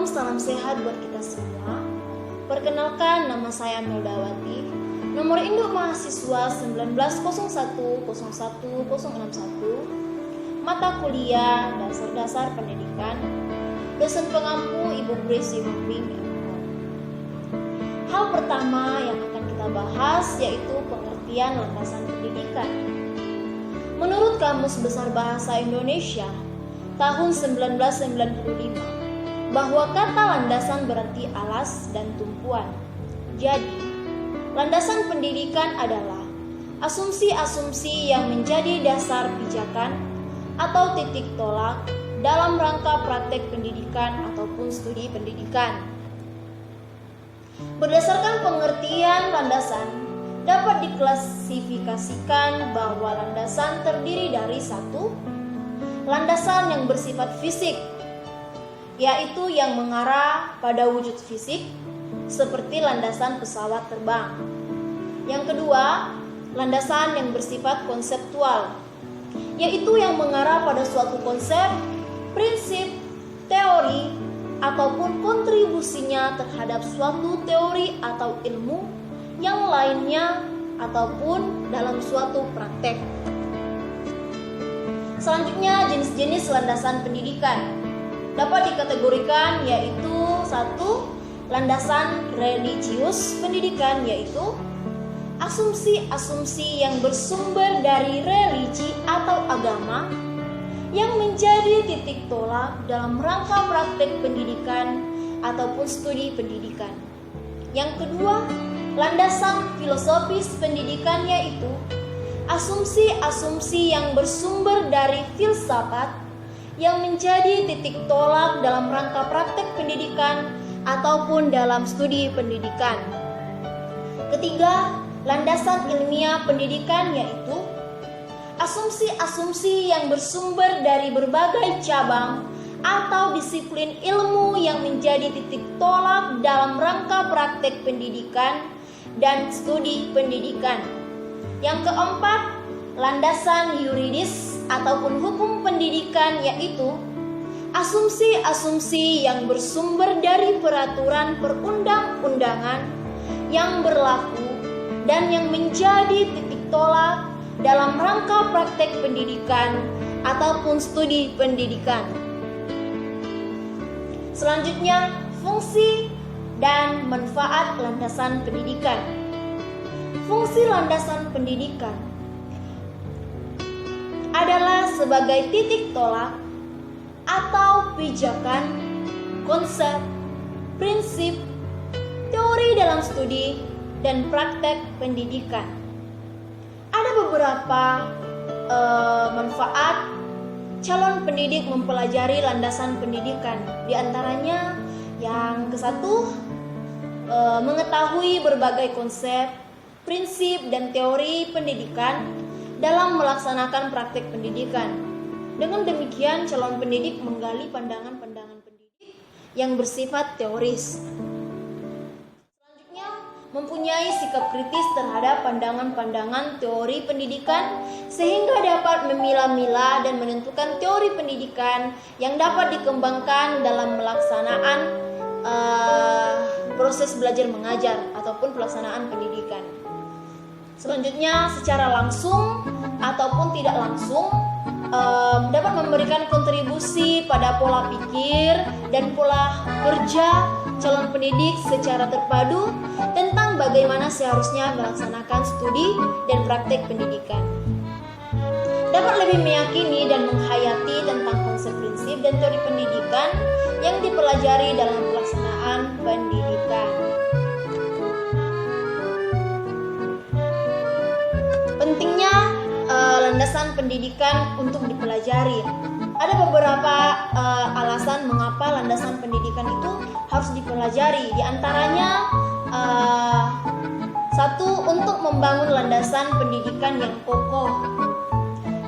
salam sehat buat kita semua. Perkenalkan, nama saya Meldawati. Nomor induk mahasiswa 1901010161. Mata kuliah dasar-dasar pendidikan. Dosen pengampu Ibu Grace Yombing. Hal pertama yang akan kita bahas yaitu pengertian landasan pendidikan. Menurut Kamus Besar Bahasa Indonesia tahun 1995, bahwa kata landasan berarti alas dan tumpuan. Jadi, landasan pendidikan adalah asumsi-asumsi yang menjadi dasar pijakan atau titik tolak dalam rangka praktek pendidikan ataupun studi pendidikan. Berdasarkan pengertian landasan, dapat diklasifikasikan bahwa landasan terdiri dari satu, landasan yang bersifat fisik, yaitu yang mengarah pada wujud fisik, seperti landasan pesawat terbang. Yang kedua, landasan yang bersifat konseptual, yaitu yang mengarah pada suatu konsep, prinsip, teori, ataupun kontribusinya terhadap suatu teori atau ilmu yang lainnya ataupun dalam suatu praktek. Selanjutnya, jenis-jenis landasan pendidikan dapat dikategorikan yaitu satu, landasan religius pendidikan, yaitu asumsi-asumsi yang bersumber dari religi atau agama yang menjadi titik tolak dalam rangka praktek pendidikan ataupun studi pendidikan. Yang kedua, landasan filosofis pendidikan, yaitu asumsi-asumsi yang bersumber dari filsafat yang menjadi titik tolak dalam rangka praktek pendidikan ataupun dalam studi pendidikan. Ketiga, landasan ilmiah pendidikan, yaitu asumsi-asumsi yang bersumber dari berbagai cabang atau disiplin ilmu yang menjadi titik tolak dalam rangka praktek pendidikan dan studi pendidikan. Yang keempat, landasan yuridis ataupun hukum pendidikan, yaitu asumsi-asumsi yang bersumber dari peraturan perundang-undangan yang berlaku dan yang menjadi titik tolak dalam rangka praktek pendidikan ataupun studi pendidikan. Selanjutnya, fungsi dan manfaat landasan pendidikan. Fungsi landasan pendidikan adalah sebagai titik tolak atau pijakan, konsep, prinsip, teori dalam studi, dan praktek pendidikan. Ada beberapa manfaat calon pendidik mempelajari landasan pendidikan. Di antaranya yang ke-1, mengetahui berbagai konsep, prinsip, dan teori pendidikan dalam melaksanakan praktek pendidikan. Dengan demikian, calon pendidik menggali pandangan-pandangan pendidik yang bersifat teoris. Selanjutnya, mempunyai sikap kritis terhadap pandangan-pandangan teori pendidikan sehingga dapat memilah-milah dan menentukan teori pendidikan yang dapat dikembangkan dalam melaksanaan proses belajar mengajar ataupun pelaksanaan pendidikan. Selanjutnya, secara langsung ataupun tidak langsung dapat memberikan kontribusi pada pola pikir dan pola kerja calon pendidik secara terpadu tentang bagaimana seharusnya melaksanakan studi dan praktek pendidikan. Dapat lebih meyakini dan menghayati tentang konsep prinsip dan teori pendidikan yang dipelajari dalam pelaksanaan pendidikan. Pentingnya landasan pendidikan untuk dipelajari. Ada beberapa alasan mengapa landasan pendidikan itu harus dipelajari. Di antaranya, satu, untuk membangun landasan pendidikan yang kokoh.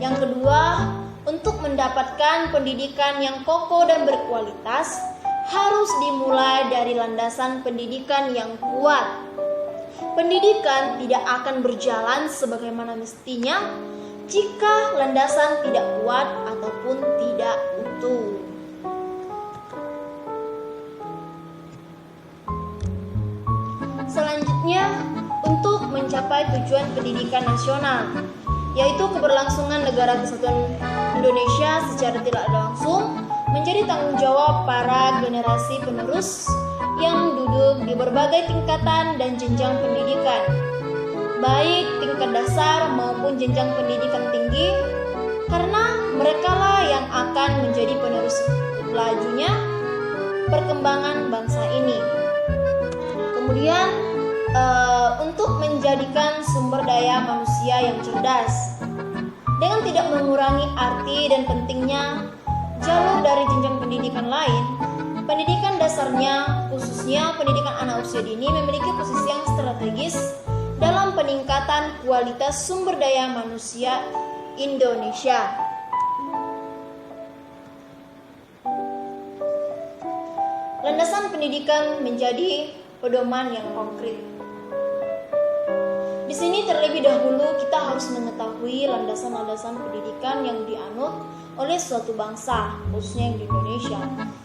Yang kedua, untuk mendapatkan pendidikan yang kokoh dan berkualitas, harus dimulai dari landasan pendidikan yang kuat. Pendidikan tidak akan berjalan sebagaimana mestinya jika landasan tidak kuat ataupun tidak utuh. Selanjutnya, untuk mencapai tujuan pendidikan nasional, yaitu keberlangsungan Negara Kesatuan Indonesia secara tidak langsung, menjadi tanggung jawab para generasi penerus yang duduk di berbagai tingkatan dan jenjang pendidikan, baik tingkat dasar maupun jenjang pendidikan tinggi, karena merekalah yang akan menjadi penerus lajunya perkembangan bangsa ini. Kemudian untuk menjadikan sumber daya manusia yang cerdas dengan tidak mengurangi arti dan pentingnya jalur dari jenjang pendidikan lain, pendidikan dasarnya khususnya pendidikan anak usia dini memiliki posisi yang strategis dalam peningkatan kualitas sumber daya manusia Indonesia. Landasan pendidikan menjadi pedoman yang konkret. Di sini terlebih dahulu kita harus mengetahui landasan-landasan pendidikan yang dianut oleh suatu bangsa, khususnya yang di Indonesia.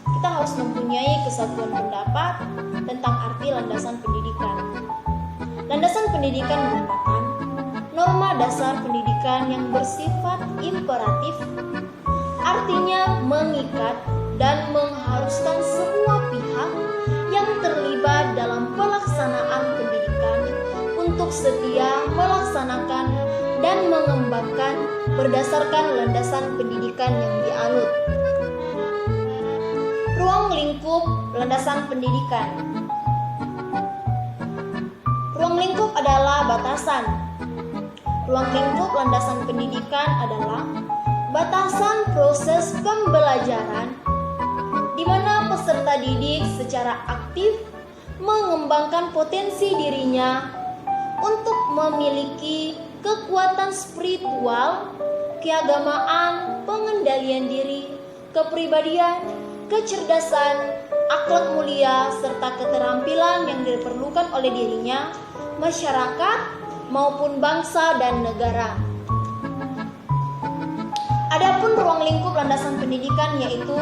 Kita harus mempunyai kesatuan pendapat tentang arti landasan pendidikan. Landasan pendidikan merupakan norma dasar pendidikan yang bersifat imperatif, artinya mengikat dan mengharuskan semua pihak yang terlibat dalam pelaksanaan pendidikan untuk setia melaksanakan dan mengembangkan berdasarkan landasan pendidikan yang dianut. Ruang lingkup landasan pendidikan. Ruang lingkup adalah batasan. Ruang lingkup landasan pendidikan adalah batasan proses pembelajaran di mana peserta didik secara aktif mengembangkan potensi dirinya untuk memiliki kekuatan spiritual, keagamaan, pengendalian diri, kepribadian, kecerdasan, akhlak mulia, serta keterampilan yang diperlukan oleh dirinya, masyarakat, maupun bangsa dan negara. Adapun ruang lingkup landasan pendidikan yaitu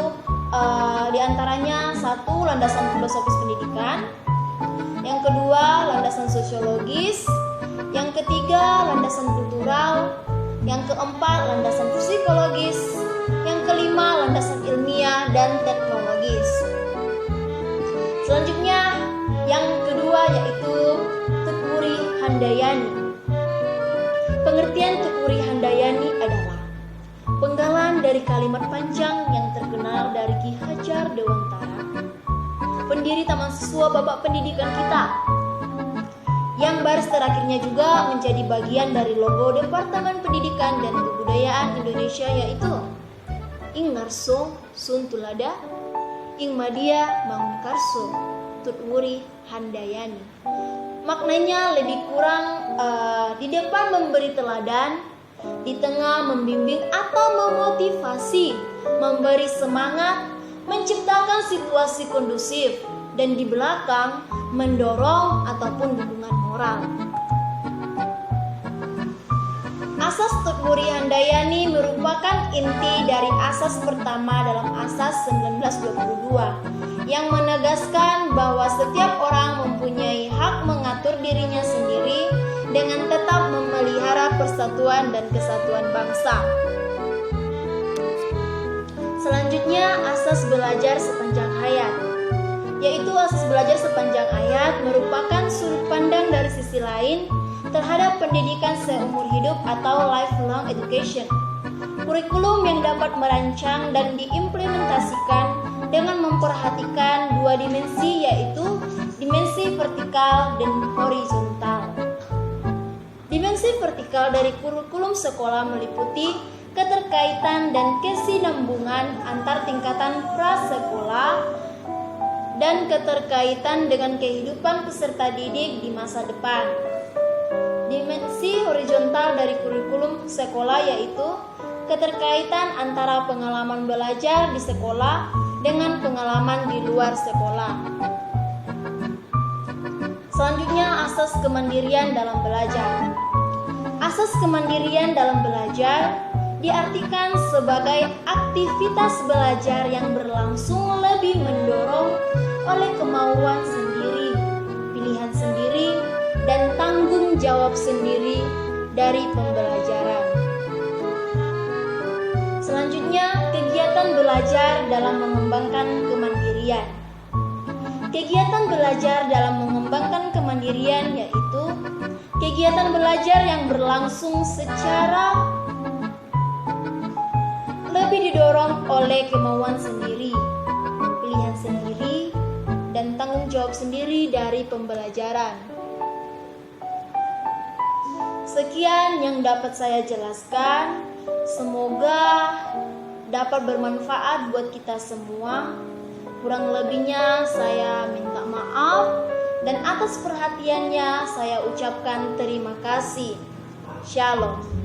diantaranya satu, landasan filosofis pendidikan, yang kedua landasan sosiologis, yang ketiga landasan kultural, yang keempat landasan psikologis, yang kelima landasan ilmiah dan teknologis. Selanjutnya yang kedua yaitu Tutwuri Handayani. Pengertian Tutwuri Handayani adalah penggalan dari kalimat panjang yang terkenal dari Ki Hajar Dewantara, pendiri Taman Siswa Babak Pendidikan kita, yang baris terakhirnya juga menjadi bagian dari logo Departemen Pendidikan dan Kebudayaan Indonesia, yaitu Ing Ngarso Sun Tulada, Ing Madia Mangkarso Tutwuri Handayani. Maknanya lebih kurang di depan memberi teladan, di tengah membimbing atau memotivasi, memberi semangat, menciptakan situasi kondusif, dan di belakang mendorong ataupun dukungan moral. Asas Tutwuri Handayani merupakan inti dari asas pertama dalam Asas 1922 yang menegaskan bahwa setiap orang mempunyai hak mengatur dirinya sendiri dengan tetap memelihara persatuan dan kesatuan bangsa. Selanjutnya, asas belajar sepanjang hayat, yaitu asas belajar sepanjang hayat merupakan sudut pandang dari sisi lain terhadap pendidikan seumur hidup atau lifelong education. Kurikulum yang dapat merancang dan diimplementasikan dengan memperhatikan dua dimensi, yaitu dimensi vertikal dan horizontal. Dimensi vertikal dari kurikulum sekolah meliputi keterkaitan dan kesinambungan antar tingkatan prasekolah dan keterkaitan dengan kehidupan peserta didik di masa depan. Dimensi horizontal dari kurikulum sekolah yaitu keterkaitan antara pengalaman belajar di sekolah dengan pengalaman di luar sekolah. Selanjutnya, asas kemandirian dalam belajar. Asas kemandirian dalam belajar diartikan sebagai aktivitas belajar yang berlangsung lebih mendorong oleh kemauan sendiri, pilihan sendiri, jawab sendiri dari pembelajaran. Selanjutnya, kegiatan belajar dalam mengembangkan kemandirian. Kegiatan belajar dalam mengembangkan kemandirian yaitu kegiatan belajar yang berlangsung secara lebih didorong oleh kemauan sendiri, pilihan sendiri, dan tanggung jawab sendiri dari pembelajaran. Sekian yang dapat saya jelaskan. Semoga dapat bermanfaat buat kita semua. Kurang lebihnya saya minta maaf, dan atas perhatiannya saya ucapkan terima kasih. Shalom.